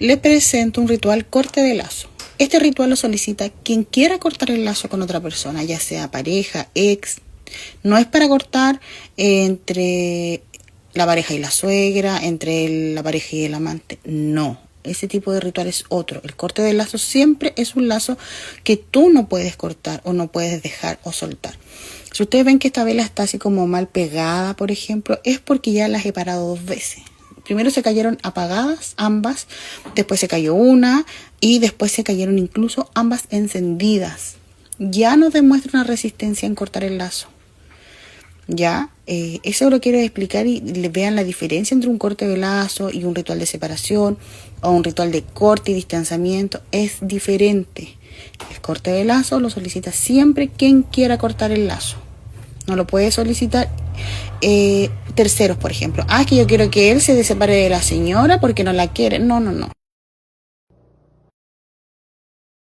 Le presento un ritual corte de lazo. Este ritual lo solicita quien quiera cortar el lazo con otra persona, ya sea pareja, ex. No es para cortar entre la pareja y la suegra, entre la pareja y el amante. No, ese tipo de ritual es otro. El corte de lazo siempre es un lazo que tú no puedes cortar o no puedes dejar o soltar. Si ustedes ven que esta vela está así como mal pegada, por ejemplo, es porque ya las he parado 2 veces. Primero se cayeron apagadas ambas, después se cayó una y después se cayeron incluso ambas encendidas. Ya nos demuestra una resistencia en cortar el lazo. Ya, eso lo quiero explicar y vean la diferencia entre un corte de lazo y un ritual de separación o un ritual de corte y distanciamiento. Es diferente. El corte de lazo lo solicita siempre quien quiera cortar el lazo. No lo puede solicitar terceros, por ejemplo. Es que yo quiero que él se separe de la señora porque no la quiere. No.